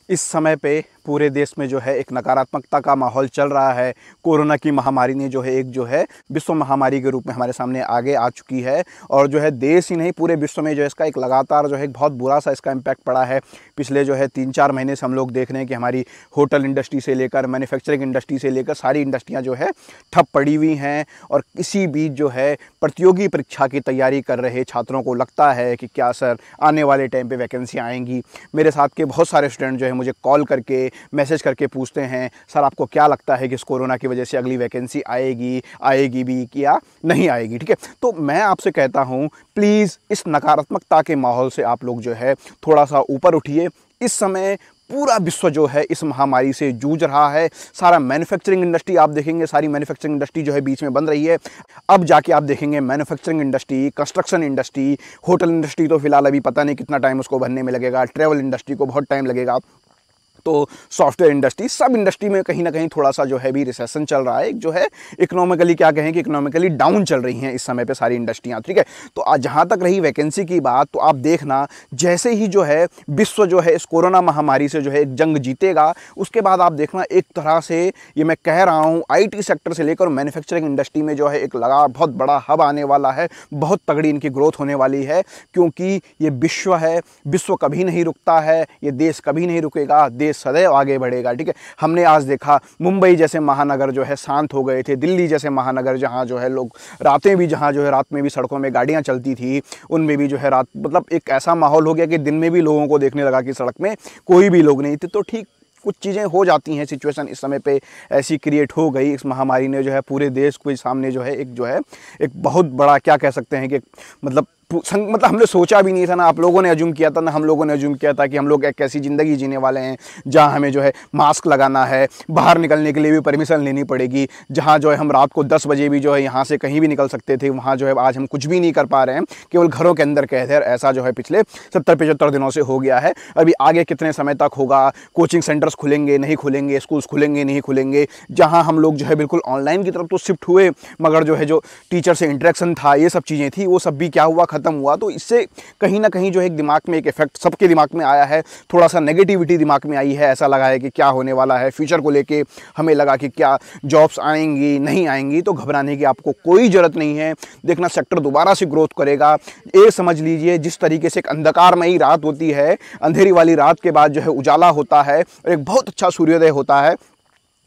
इस समय पे पूरे देश में जो है एक नकारात्मकता का माहौल चल रहा है। कोरोना की महामारी ने जो है विश्व महामारी के रूप में हमारे सामने आगे आ चुकी है और जो है देश ही नहीं पूरे विश्व में जो है इसका एक लगातार जो है एक बहुत बुरा सा इसका इम्पैक्ट पड़ा है। पिछले जो है 3-4 महीने से हम लोग देख रहे हैं कि हमारी होटल इंडस्ट्री से लेकर मैन्युफैक्चरिंग इंडस्ट्री से लेकर सारी इंडस्ट्रियाँ जो है ठप पड़ी हुई हैं और किसी बीच जो है प्रतियोगी परीक्षा की तैयारी कर रहे छात्रों को लगता है कि क्या सर आने वाले टाइम पे वैकेंसी आएंगी। मेरे साथ के बहुत सारे स्टूडेंट जो है मुझे कॉल करके मैसेज करके पूछते हैं सर आपको क्या लगता है कि इस कोरोना की वजह से अगली वैकेंसी आएगी भी या नहीं आएगी। ठीक है, तो मैं आपसे कहता हूँ प्लीज़ इस नकारात्मकता के माहौल से आप लोग जो है थोड़ा सा ऊपर उठिए। इस समय पूरा विश्व जो है इस महामारी से जूझ रहा है। सारा मैन्युफैक्चरिंग इंडस्ट्री आप देखेंगे, सारी मैन्युफैक्चरिंग इंडस्ट्री जो है बीच में बंद रही है। अब जाके आप देखेंगे manufacturing industry, construction industry, hotel industry तो फिलहाल अभी पता नहीं कितना टाइम उसको बनने में लगेगा, ट्रैवल इंडस्ट्री को बहुत टाइम लगेगा, तो सॉफ्टवेयर इंडस्ट्री, सब इंडस्ट्री में कहीं ना कहीं थोड़ा सा जो है भी रिसेशन चल रहा है। एक जो है इकोनॉमिकली क्या कहें कि इकोनॉमिकली डाउन चल रही हैं इस समय पे सारी इंडस्ट्रियां। ठीक है, तो जहां तक रही वैकेंसी की बात, तो आप देखना जैसे ही जो है विश्व जो है इस कोरोना महामारी से जो है एक जंग जीतेगा, उसके बाद आप देखना एक तरह से ये मैं कह रहा हूँ IT सेक्टर से लेकर मैन्युफैक्चरिंग इंडस्ट्री में जो है एक बहुत बड़ा हब आने वाला है। बहुत तगड़ी इनकी ग्रोथ होने वाली है क्योंकि ये विश्व है, विश्व कभी नहीं रुकता है, ये देश कभी नहीं रुकेगा, देश सदैव आगे बढ़ेगा। ठीक है, हमने आज देखा मुंबई जैसे महानगर जो है शांत हो गए थे, दिल्ली जैसे महानगर जहां जो है लोग रात में भी सड़कों में गाड़ियां चलती थी, उनमें भी जो है रात मतलब एक ऐसा माहौल हो गया कि दिन में भी लोगों को देखने लगा कि सड़क में कोई भी लोग नहीं थे। तो ठीक कुछ चीज़ें हो जाती हैं, सिचुएशन इस समय पे ऐसी क्रिएट हो गई। इस महामारी ने जो है पूरे देश के सामने जो है एक बहुत बड़ा क्या कह सकते हैं कि मतलब हमने सोचा भी नहीं था, ना आप लोगों ने अज्यूम किया था, ना हम लोगों ने अज्यूम किया था कि हम लोग एक ऐसी ज़िंदगी जीने वाले हैं जहां हमें जो है मास्क लगाना है, बाहर निकलने के लिए भी परमिशन लेनी पड़ेगी, जहां जो है हम रात को 10 बजे भी जो है यहां से कहीं भी निकल सकते थे, वहां जो है आज हम कुछ भी नहीं कर पा रहे हैं, केवल घरों के अंदर कैद है। ऐसा जो है पिछले 70-75 दिनों से हो गया है। अभी आगे कितने समय तक होगा, कोचिंग सेंटर्स खुलेंगे नहीं खुलेंगे, स्कूल्स खुलेंगे नहीं खुलेंगे, जहाँ हम लोग जो है बिल्कुल ऑनलाइन की तरफ तो शिफ्ट हुए, मगर जो है जो टीचर से इंटरेक्शन था, ये सब चीज़ें थी, वो सब भी क्या हुआ, ख़त्म हुआ। तो इससे कहीं ना कहीं जो है दिमाग में एक इफेक्ट सबके दिमाग में आया है, थोड़ा सा नेगेटिविटी दिमाग में आई है। ऐसा लगा है कि क्या होने वाला है फ्यूचर को लेके, हमें लगा कि क्या जॉब्स आएंगी नहीं आएंगी। तो घबराने की आपको कोई ज़रूरत नहीं है। देखना सेक्टर दोबारा से ग्रोथ करेगा। ये समझ लीजिए जिस तरीके से एक अंधकारमयी रात होती है, अंधेरी वाली रात के बाद जो है उजाला होता है और एक बहुत अच्छा सूर्योदय होता है,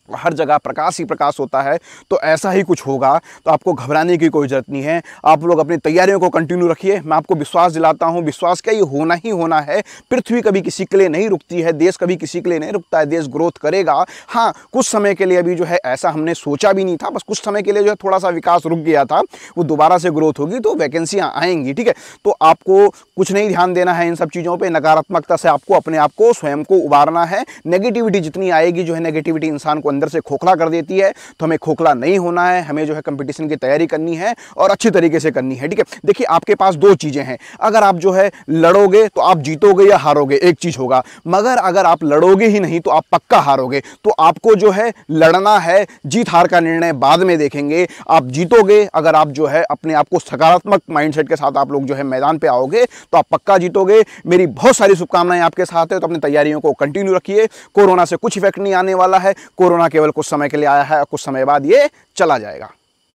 हर जगह प्रकाश ही प्रकाश होता है, तो ऐसा ही कुछ होगा। तो आपको घबराने की कोई ज़रूरत नहीं है। आप लोग अपनी तैयारियों को कंटिन्यू रखिए। मैं आपको विश्वास दिलाता हूँ, विश्वास क्या, ये होना ही होना है। पृथ्वी कभी किसी के लिए नहीं रुकती है, देश कभी किसी के लिए नहीं रुकता है, देश ग्रोथ करेगा। हाँ, कुछ समय के लिए अभी जो है ऐसा हमने सोचा भी नहीं था, बस कुछ समय के लिए जो है थोड़ा सा विकास रुक गया था, वो दोबारा से ग्रोथ होगी तो वैकेंसियाँ आएंगी। ठीक है, तो आपको कुछ नहीं ध्यान देना है इन सब चीज़ों पर। नकारात्मकता से आपको अपने आप को स्वयं को उबारना है। नेगेटिविटी जितनी आएगी, जो है नेगेटिविटी इंसान को अंदर से खोखला कर देती है, तो हमें खोखला नहीं होना है। हमें जो है कंपटीशन की तैयारी करनी है और अच्छी तरीके से करनी है। ठीक है, देखिए आपके पास दो चीजें हैं। अगर आप जो है लड़ोगे तो आप जीतोगे या हारोगे, एक चीज होगा। मगर अगर आप लड़ोगे ही नहीं तो आप पक्का हारोगे। तो आपको जो है लड़ना है। जीत हार का निर्णय बाद में देखेंगे। आप जीतोगे अगर आप जो है अपने आप को सकारात्मक माइंडसेट के साथ आप लोग जो है मैदान पे आओगे तो आप पक्का जीतोगे। मेरी बहुत सारी शुभकामनाएं आपके साथ है। तो अपनी तैयारियों को कंटिन्यू रखिए। कोरोना से कुछ इफेक्ट नहीं आने वाला है। कोरोना केवल कुछ समय के लिए आया है और कुछ समय बाद ये चला जाएगा।